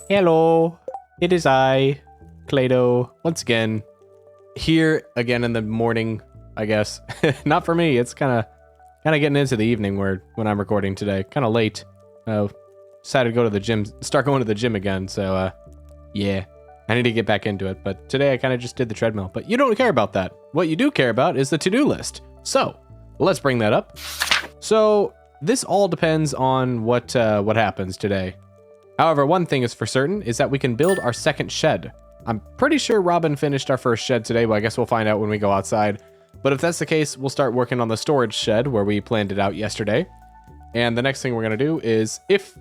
Hello, it is I, ClayDoh, once again, here again in the morning, I guess. Not for me, it's kind of getting into the evening when I'm recording today, kind of late. Decided to go to the gym, start going to the gym again, so yeah, I need to get back into it, but today I kind of just did the treadmill, but you don't care about that. What you do care about is the to-do list. So, let's bring that up. So, this all depends on what happens today. However, one thing is for certain is that we can build our second shed. I'm pretty sure Robin finished our first shed today, but I guess we'll find out when we go outside. But if that's the case, we'll start working on the storage shed where we planned it out yesterday. And the next thing we're gonna do is if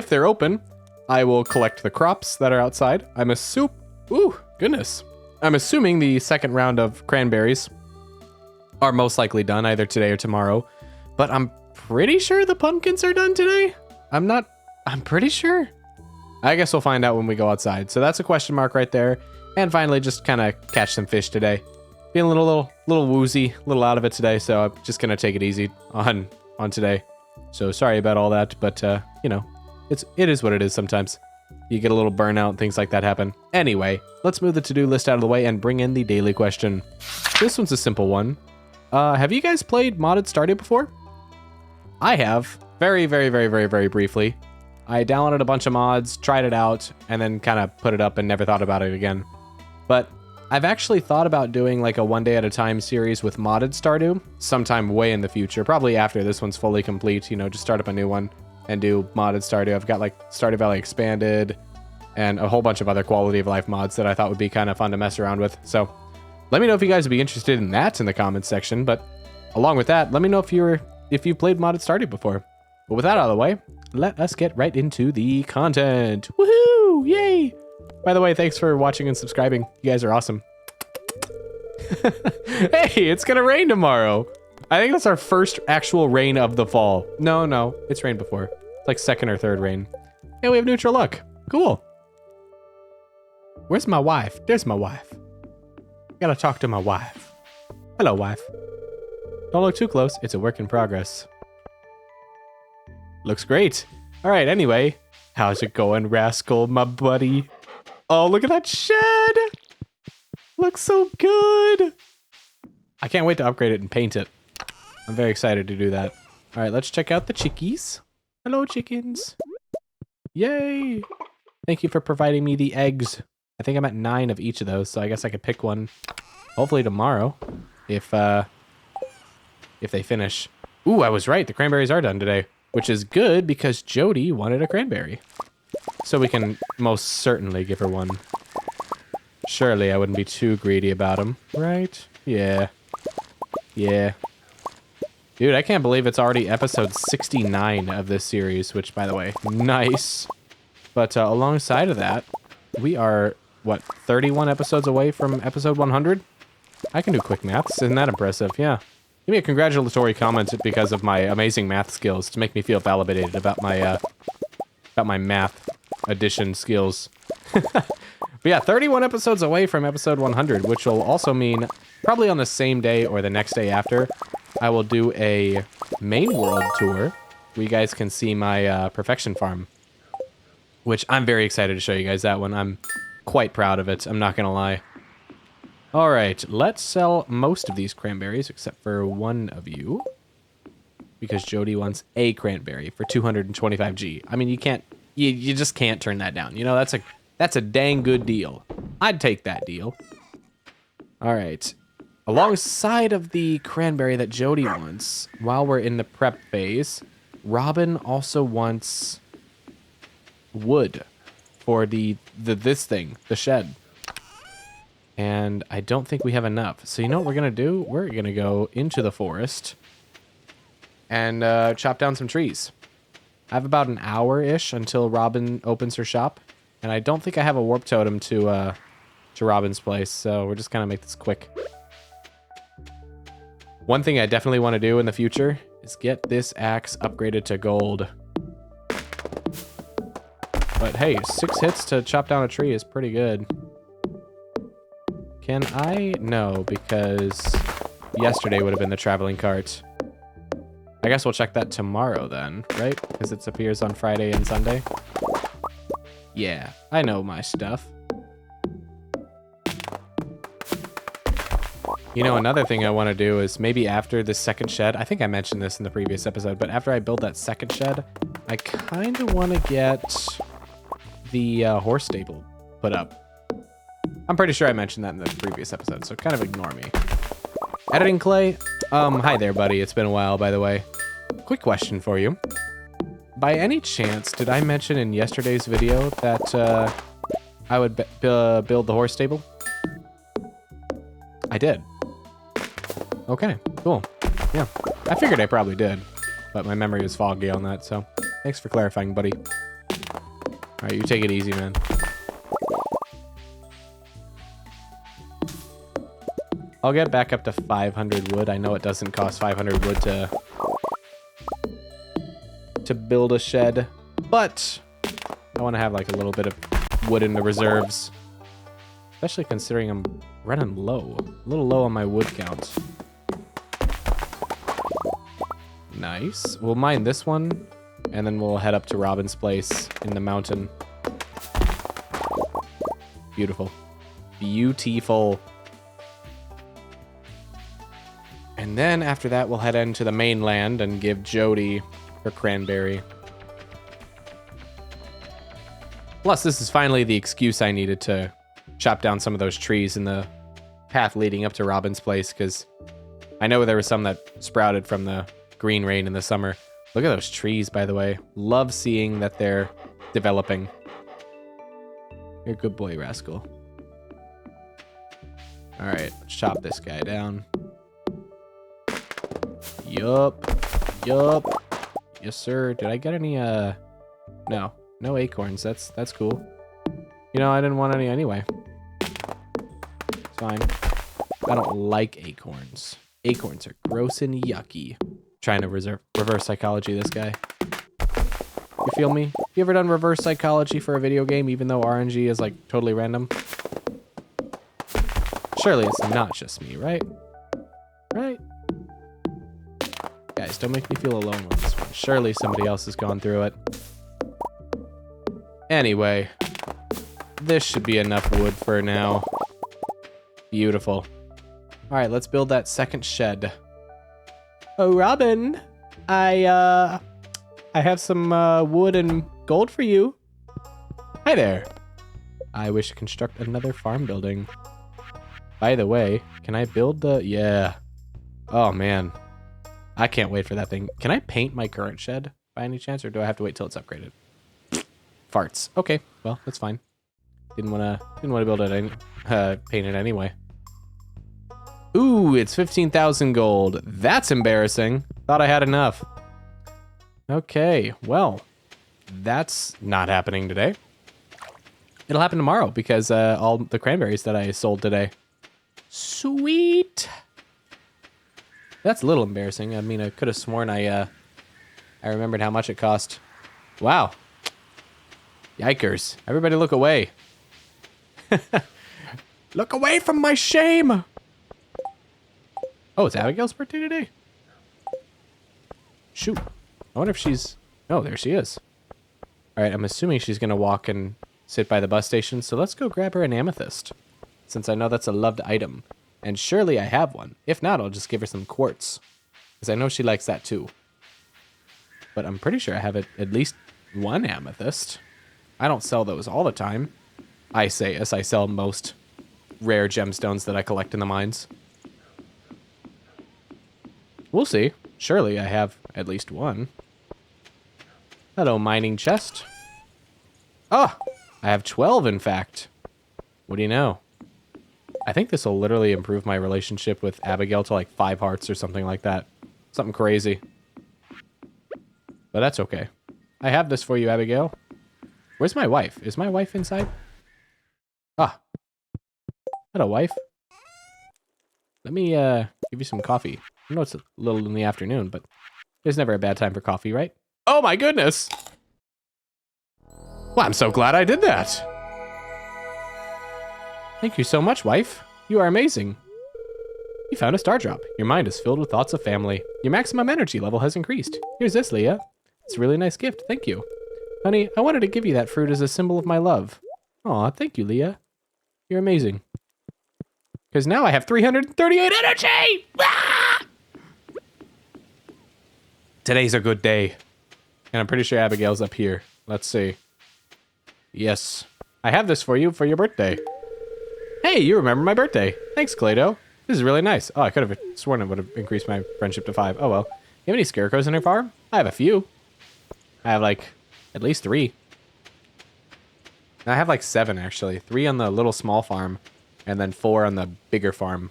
they're open, I will collect the crops that are outside. I'm assuming the second round of cranberries are most likely done either today or tomorrow, but I'm pretty sure the pumpkins are done today. I'm pretty sure. I guess we'll find out when we go outside. So that's a question mark right there. And finally, just kind of catch some fish today. Feeling a little woozy, a little out of it today. So I'm just gonna take it easy on today. So sorry about all that, but you know, it is what it is sometimes. You get a little burnout, things like that happen. Anyway, let's move the to-do list out of the way and bring in the daily question. This one's a simple one. Have you guys played modded Stardew before? I have, very briefly. I downloaded a bunch of mods, tried it out, and then kind of put it up and never thought about it again. But I've actually thought about doing like a one day at a time series with modded Stardew sometime way in the future, probably after this one's fully complete, you know, just start up a new one and do modded Stardew. I've got like Stardew Valley Expanded and a whole bunch of other quality of life mods that I thought would be kind of fun to mess around with. So let me know if you guys would be interested in that in the comments section. But along with that, let me know if you've played modded Stardew before. But with that out of the way, let us get right into the content. Woohoo! Yay! By the way, thanks for watching and subscribing. You guys are awesome. Hey, it's gonna rain tomorrow. I think that's our first actual rain of the fall. No, it's rained before. It's like second or third rain. Hey, we have neutral luck. Cool. Where's my wife? There's my wife. Gotta talk to my wife. Hello, wife. Don't look too close. It's a work in progress. Looks great. All right, anyway. How's it going, Rascal, my buddy? Oh, look at that shed. Looks so good. I can't wait to upgrade it and paint it. I'm very excited to do that. All right, let's check out the chickies. Hello, chickens. Yay. Thank you for providing me the eggs. I think I'm at 9 of each of those, so I guess I could pick one hopefully tomorrow if they finish. Ooh, I was right. The cranberries are done today. Which is good because Jody wanted a cranberry. So we can most certainly give her one. Surely I wouldn't be too greedy about them, right? Yeah. Yeah. Dude, I can't believe it's already episode 69 of this series, which, by the way, nice. But alongside of that, we are, what, 31 episodes away from episode 100? I can do quick maths. Isn't that impressive? Yeah. Give me a congratulatory comment because of my amazing math skills to make me feel validated about my math addition skills. But yeah, 31 episodes away from episode 100, which will also mean probably on the same day or the next day after, I will do a main world tour where you guys can see my perfection farm, which I'm very excited to show you guys that one. I'm quite proud of it. I'm not going to lie. All right, let's sell most of these cranberries except for one of you because Jody wants a cranberry for 225G. I mean, you just can't turn that down. You know, that's a dang good deal. I'd take that deal. All right. Alongside of the cranberry that Jody wants, while we're in the prep phase, Robin also wants wood for the shed. And I don't think we have enough. So you know what we're going to do? We're going to go into the forest and chop down some trees. I have about an hour-ish until Robin opens her shop. And I don't think I have a warp totem to Robin's place. So we're just going to make this quick. One thing I definitely want to do in the future is get this axe upgraded to gold. But hey, 6 hits to chop down a tree is pretty good. Can I? No, because yesterday would have been the traveling cart. I guess we'll check that tomorrow then, right? Because it appears on Friday and Sunday. Yeah, I know my stuff. You know, another thing I want to do is maybe after the second shed, I think I mentioned this in the previous episode, but after I build that second shed, I kind of want to get the horse stable put up. I'm pretty sure I mentioned that in the previous episode, so kind of ignore me. Editing Clay? Hi there, buddy. It's been a while, by the way. Quick question for you. By any chance, did I mention in yesterday's video that I would build the horse stable? I did. Okay, cool. Yeah, I figured I probably did, but my memory was foggy on that, so thanks for clarifying, buddy. All right, you take it easy, man. I'll get back up to 500 wood. I know it doesn't cost 500 wood to build a shed, but I want to have like a little bit of wood in the reserves, especially considering I'm running low, a little low on my wood count. Nice. We'll mine this one, and then we'll head up to Robin's place in the mountain. Beautiful. Beautiful. And then after that, we'll head into the mainland and give Jody her cranberry. Plus, this is finally the excuse I needed to chop down some of those trees in the path leading up to Robin's place, because I know there were some that sprouted from the green rain in the summer. Look at those trees, by the way. Love seeing that they're developing. You're a good boy, Rascal. All right, let's chop this guy down. Yup. Yes, sir. Did I get any, no acorns. That's cool. You know, I didn't want any anyway. It's fine. I don't like acorns. Acorns are gross and yucky. Trying to reverse psychology this guy. You feel me? You ever done reverse psychology for a video game, even though RNG is like totally random? Surely it's not just me, right? Right? Guys, don't make me feel alone with this one. Surely somebody else has gone through it. Anyway, this should be enough wood for now. Beautiful. All right, let's build that second shed. Oh, Robin, I have some wood and gold for you. Hi there. I wish to construct another farm building. By the way, can I build the... Yeah. Oh, man. I can't wait for that thing. Can I paint my current shed by any chance, or do I have to wait till it's upgraded? Farts. Okay, well, that's fine. Didn't want to build it, paint it anyway. Ooh, it's 15,000 gold. That's embarrassing. Thought I had enough. Okay, well, that's not happening today. It'll happen tomorrow because all the cranberries that I sold today. Sweet. That's a little embarrassing. I mean, I could have sworn I remembered how much it cost. Wow. Yikers. Everybody look away. Look away from my shame. Oh, it's Abigail's birthday today? Shoot. I wonder if she's... Oh, there she is. All right, I'm assuming she's going to walk and sit by the bus station, so let's go grab her an amethyst, since I know that's a loved item. And surely I have one. If not, I'll just give her some quartz, because I know she likes that too. But I'm pretty sure I have at least one amethyst. I don't sell those all the time. I say as I sell most rare gemstones that I collect in the mines. We'll see. Surely I have at least one. Hello, mining chest. Oh, I have 12, in fact. What do you know? I think this will literally improve my relationship with Abigail to like 5 hearts or something like that. Something crazy. But that's okay. I have this for you, Abigail. Where's my wife? Is my wife inside? Ah. Hello, wife. Let me give you some coffee. I know it's a little in the afternoon, but there's never a bad time for coffee, right? Oh my goodness! Well, I'm so glad I did that. Thank you so much, wife. You are amazing. You found a star drop. Your mind is filled with thoughts of family. Your maximum energy level has increased. Here's this, Leah. It's a really nice gift. Thank you. Honey, I wanted to give you that fruit as a symbol of my love. Aw, thank you, Leah. You're amazing. Because now I have 338 energy! Ah! Today's a good day. And I'm pretty sure Abigail's up here. Let's see. Yes. I have this for you for your birthday. Hey, you remember my birthday. Thanks, ClayDoh. This is really nice. Oh, I could have sworn it would have increased my friendship to 5. Oh, well. You have any scarecrows in your farm? I have a few. I have, like, at least 3. I have, like, 7, actually. 3 on the little small farm, and then 4 on the bigger farm.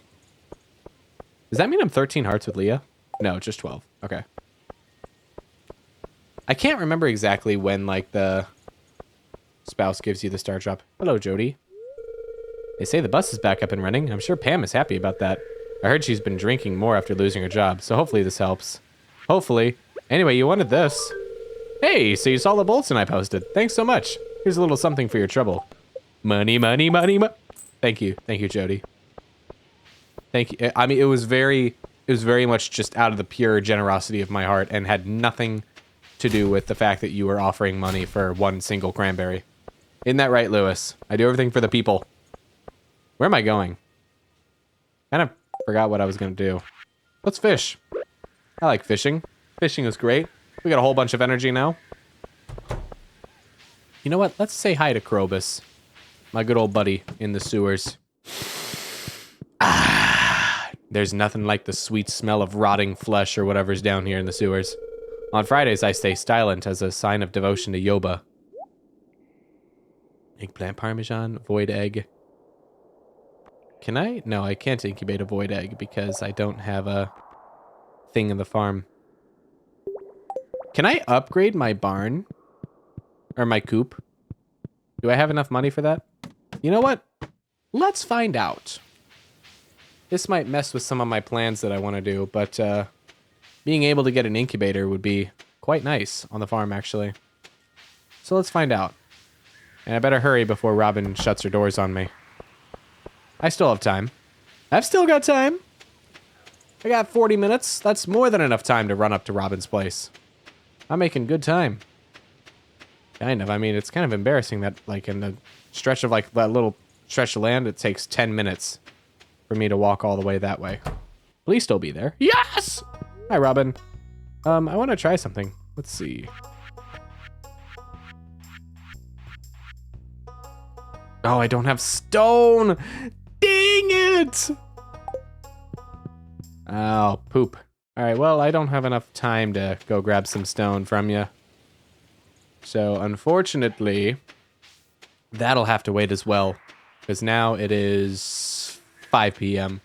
Does that mean I'm 13 hearts with Leah? No, just 12. Okay. I can't remember exactly when, like, the spouse gives you the star drop. Hello, Jody. They say the bus is back up and running. I'm sure Pam is happy about that. I heard she's been drinking more after losing her job, so hopefully this helps. Hopefully. Anyway, you wanted this. Hey, so you saw the Bolton I posted. Thanks so much. Here's a little something for your trouble. Money, money, money, Thank you. Thank you, Jody. Thank you. I mean, it was very much just out of the pure generosity of my heart and had nothing to do with the fact that you were offering money for one single cranberry. Isn't that right, Lewis? I do everything for the people. Where am I going? Kind of forgot what I was going to do. Let's fish. I like fishing. Fishing is great. We got a whole bunch of energy now. You know what? Let's say hi to Krobus. My good old buddy in the sewers. Ah, there's nothing like the sweet smell of rotting flesh or whatever's down here in the sewers. On Fridays, I stay silent as a sign of devotion to Yoba. Eggplant parmesan, void egg. Can I? No, I can't incubate a void egg because I don't have a thing in the farm. Can I upgrade my barn? Or my coop? Do I have enough money for that? You know what? Let's find out. This might mess with some of my plans that I want to do, but being able to get an incubator would be quite nice on the farm, actually. So let's find out. And I better hurry before Robin shuts her doors on me. I still have time. I've still got time. I got 40 minutes. That's more than enough time to run up to Robin's place. I'm making good time. Kind of. I mean, it's kind of embarrassing that, like, in the stretch of, like, that little stretch of land, it takes 10 minutes for me to walk all the way that way. Please still be there. Yes! Hi, Robin. I want to try something. Let's see. Oh, I don't have stone! Dang it! Oh, poop. Alright, well, I don't have enough time to go grab some stone from you. So, unfortunately, that'll have to wait as well. Because now it is 5 p.m.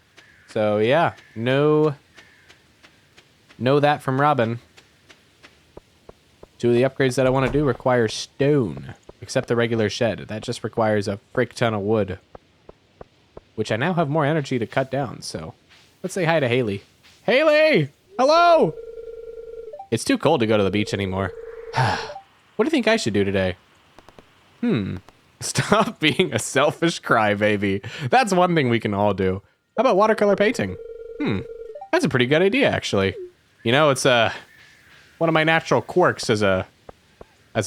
So, yeah, no that from Robin. 2 of the upgrades that I want to do require stone. Except the regular shed. That just requires a frick ton of wood. Which I now have more energy to cut down, so... Let's say hi to Haley. Haley! Hello! It's too cold to go to the beach anymore. What do you think I should do today? Stop being a selfish crybaby. That's one thing we can all do. How about watercolor painting? That's a pretty good idea, actually. You know, it's one of my natural quirks as a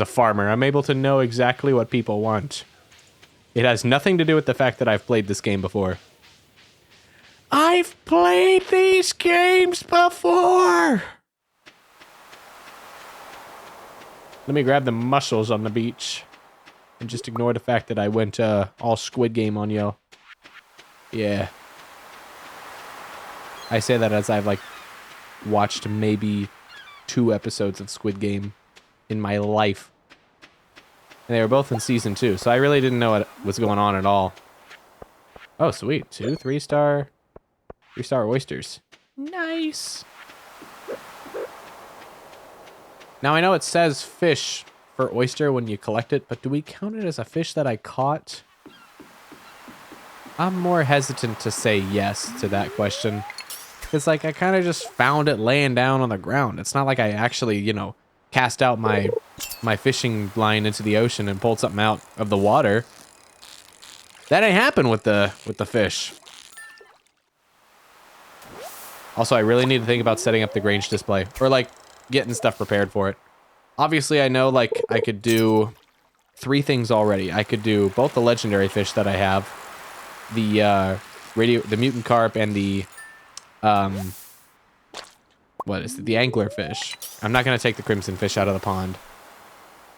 farmer. I'm able to know exactly what people want. It has nothing to do with the fact that I've played this game before. I've played these games before! Let me grab the mussels on the beach. And just ignore the fact that I went all Squid Game on y'all. Yeah. I say that as I've, like, watched maybe 2 episodes of Squid Game in my life. And they were both in season 2, so I really didn't know what was going on at all. Oh, sweet. 2 3-star oysters. Nice. Now, I know it says fish for oyster when you collect it, but do we count it as a fish that I caught? I'm more hesitant to say yes to that question. Because, like, I kind of just found it laying down on the ground. It's not like I actually, you know, cast out my fishing line into the ocean and pulled something out of the water. That ain't happen with the fish. Also, I really need to think about setting up the Grange display. Or, like, getting stuff prepared for it. Obviously, I know, like, I could do 3 things already. I could do both the legendary fish that I have, the the mutant carp, and the what is it? The angler fish. I'm not gonna take the crimson fish out of the pond.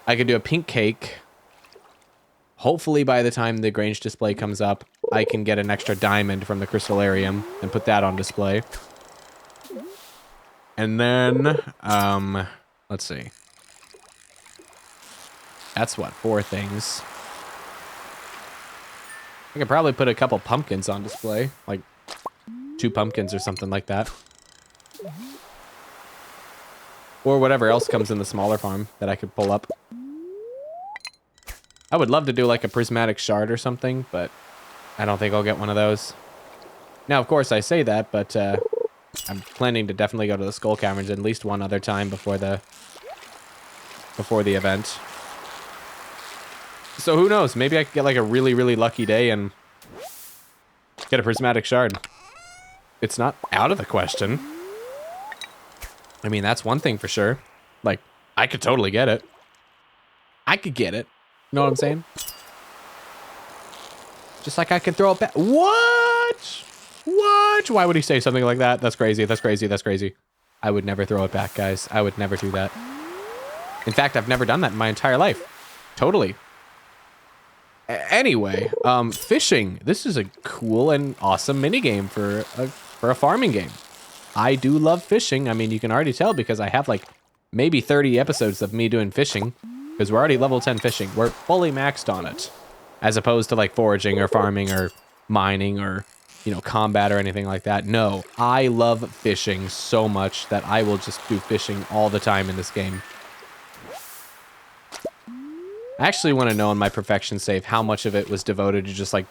I could do a pink cake. Hopefully, by the time the Grange display comes up, I can get an extra diamond from the crystallarium and put that on display. And then, let's see. That's what, 4 things. I could probably put a couple pumpkins on display, like 2 pumpkins or something like that. Or whatever else comes in the smaller farm that I could pull up. I would love to do like a prismatic shard or something, but I don't think I'll get one of those. Now, of course, I say that, but I'm planning to definitely go to the Skull Caverns at least one other time before the event. So who knows? Maybe I could get like a really, really lucky day and get a prismatic shard. It's not out of the question. I mean, that's one thing for sure. Like, I could totally get it. I could get it. You know what I'm saying? Just like I could throw it back. What? What? Why would he say something like that? That's crazy. That's crazy. That's crazy. I would never throw it back, guys. I would never do that. In fact, I've never done that in my entire life. Totally. Anyway, fishing. This is a cool and awesome minigame for a farming game. I do love fishing. I mean, you can already tell because I have like maybe 30 episodes of me doing fishing because we're already level 10 fishing. We're fully maxed on it as opposed to like foraging or farming or mining or, you know, combat or anything like that. No, I love fishing so much that I will just do fishing all the time in this game. I actually want to know in my perfection save how much of it was devoted to just like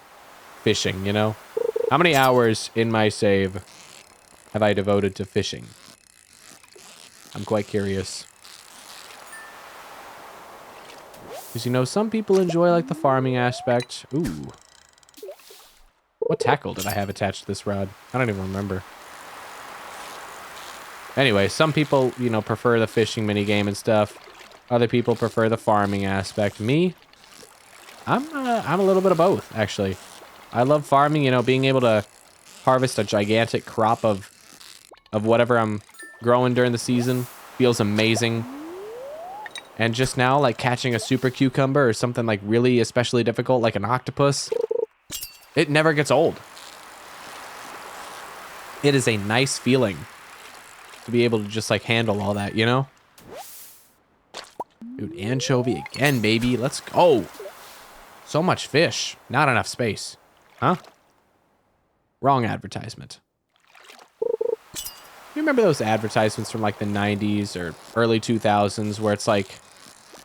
fishing, you know? How many hours in my save have I devoted to fishing? I'm quite curious. Because, you know, some people enjoy, like, the farming aspect. Ooh. What tackle did I have attached to this rod? I don't even remember. Anyway, some people, you know, prefer the fishing minigame and stuff. Other people prefer the farming aspect. Me, I'm a little bit of both, actually. I love farming, you know, being able to harvest a gigantic crop of whatever I'm growing during the season feels amazing. And just now, like catching a super cucumber or something like really especially difficult, like an octopus, it never gets old. It is a nice feeling to be able to just like handle all that, you know? Dude, anchovy again, baby. Let's go. So much fish. Not enough space. Huh? Wrong advertisement. You remember those advertisements from like the 90s or early 2000s where it's like,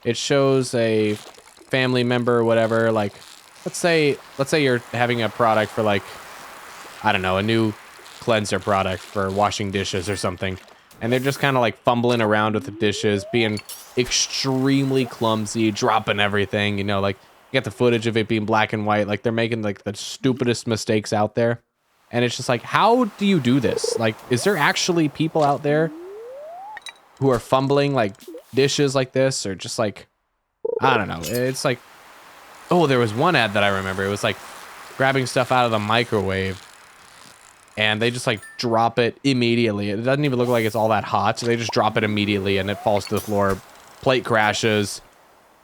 it shows a family member or whatever, like, let's say you're having a product for like, I don't know, a new cleanser product for washing dishes or something. And they're just kind of like fumbling around with the dishes, being extremely clumsy, dropping everything, you know, like you get the footage of it being black and white. Like they're making like the stupidest mistakes out there. And it's just like, how do you do this? Like, is there actually people out there who are fumbling like dishes like this? Or just like, I don't know. It's like, oh, there was one ad that I remember. It was like grabbing stuff out of the microwave. And they just like drop it immediately. It doesn't even look like it's all that hot. So they just drop it immediately and it falls to the floor. Plate crashes.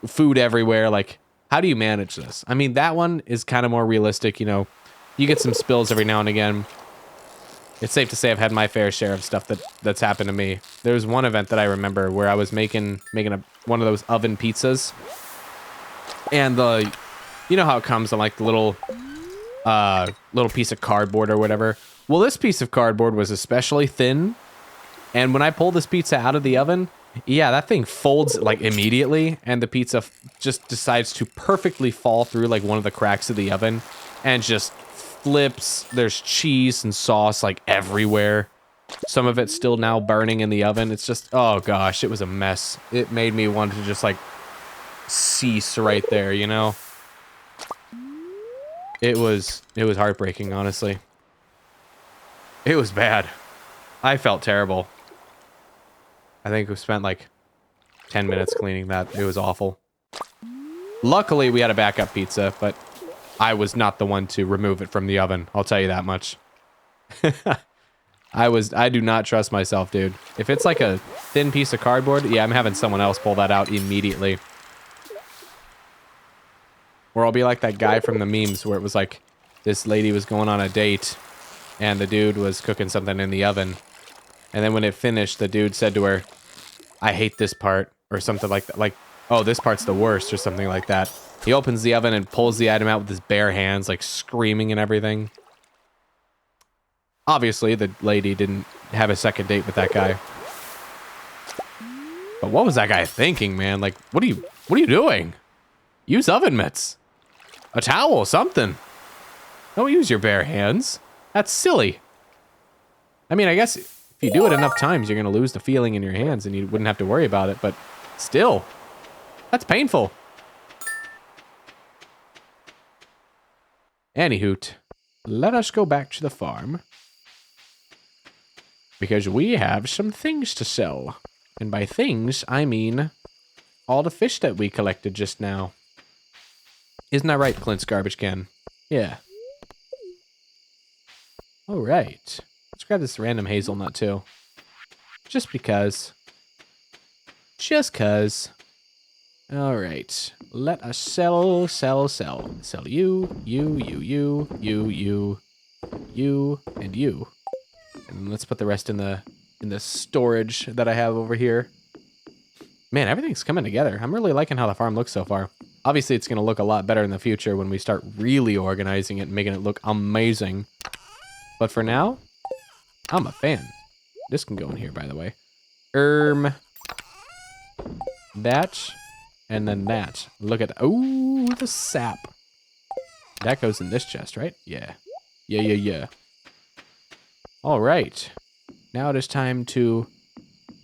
Food everywhere. Like, how do you manage this? I mean, that one is kind of more realistic, you know. You get some spills every now and again. It's safe to say I've had my fair share of stuff that's happened to me. There was one event that I remember where I was making one of those oven pizzas. And you know how it comes on like the little piece of cardboard or whatever. Well, this piece of cardboard was especially thin. And when I pulled this pizza out of the oven, yeah, that thing folds like immediately. And the pizza just decides to perfectly fall through like one of the cracks of the oven and just flips. There's cheese and sauce like everywhere. Some of it's still now burning in the oven. It's just, oh gosh, it was a mess. It made me want to just like cease right there, you know? It was heartbreaking, honestly. It was bad. I felt terrible. I think we spent like 10 minutes cleaning that. It was awful. Luckily, we had a backup pizza, but I was not the one to remove it from the oven. I'll tell you that much. I do not trust myself, dude. If it's like a thin piece of cardboard, yeah, I'm having someone else pull that out immediately. Or I'll be like that guy from the memes where it was like this lady was going on a date and the dude was cooking something in the oven. And then when it finished, the dude said to her, I hate this part, or something like that. Like, oh, this part's the worst, or something like that. He opens the oven and pulls the item out with his bare hands, like screaming and everything. Obviously, the lady didn't have a second date with that guy. But what was that guy thinking, man? Like, what are you doing? Use oven mitts. A towel, something. Don't use your bare hands. That's silly. I mean, I guess if you do it enough times, you're going to lose the feeling in your hands and you wouldn't have to worry about it, but still, that's painful. Anyhoot, let us go back to the farm. Because we have some things to sell. And by things, I mean all the fish that we collected just now. Isn't that right, Clint's garbage can? Yeah. All right. Let's grab this random hazelnut too. Just because. Just cuz. All right. Let us sell. Sell you, and you. And let's put the rest in the storage that I have over here. Man, everything's coming together. I'm really liking how the farm looks so far. Obviously, it's going to look a lot better in the future when we start really organizing it and making it look amazing. But for now, I'm a fan. This can go in here, by the way. That, and then that. Look at that. Ooh, the sap. That goes in this chest, right? Yeah. Yeah. All right. Now it is time to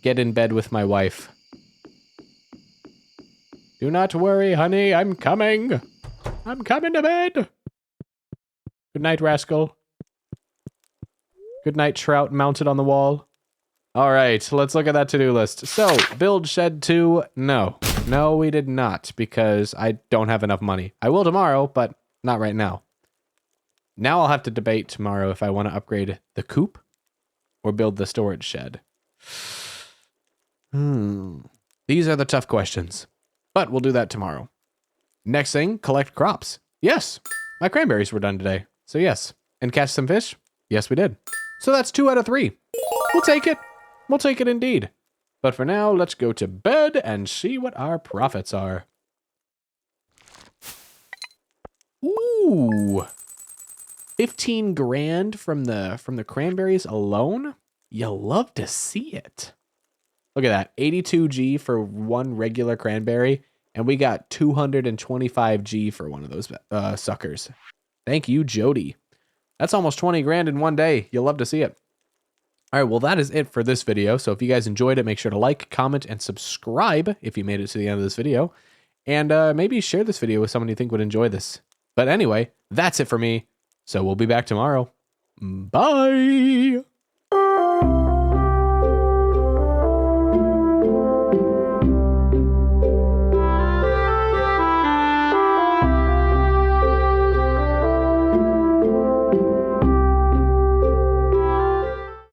get in bed with my wife. Do not worry, honey. I'm coming. I'm coming to bed. Good night, rascal. Good night, trout mounted on the wall. All right, let's look at that to-do list. So, build shed 2. No. No, we did not, because I don't have enough money. I will tomorrow, but not right now. Now I'll have to debate tomorrow if I want to upgrade the coop or build the storage shed. These are the tough questions. But we'll do that tomorrow. Next thing, collect crops. Yes, my cranberries were done today. So yes. And catch some fish? Yes, we did. So that's 2 out of 3. We'll take it. We'll take it indeed. But for now, let's go to bed and see what our profits are. Ooh. 15 grand from the cranberries alone? You'll love to see it. Look at that, 82G for one regular cranberry, and we got 225G for one of those suckers. Thank you, Jody. That's almost 20 grand in one day. You'll love to see it. All right, well, that is it for this video. So if you guys enjoyed it, make sure to like, comment, and subscribe if you made it to the end of this video. And maybe share this video with someone you think would enjoy this. But anyway, that's it for me. So we'll be back tomorrow. Bye!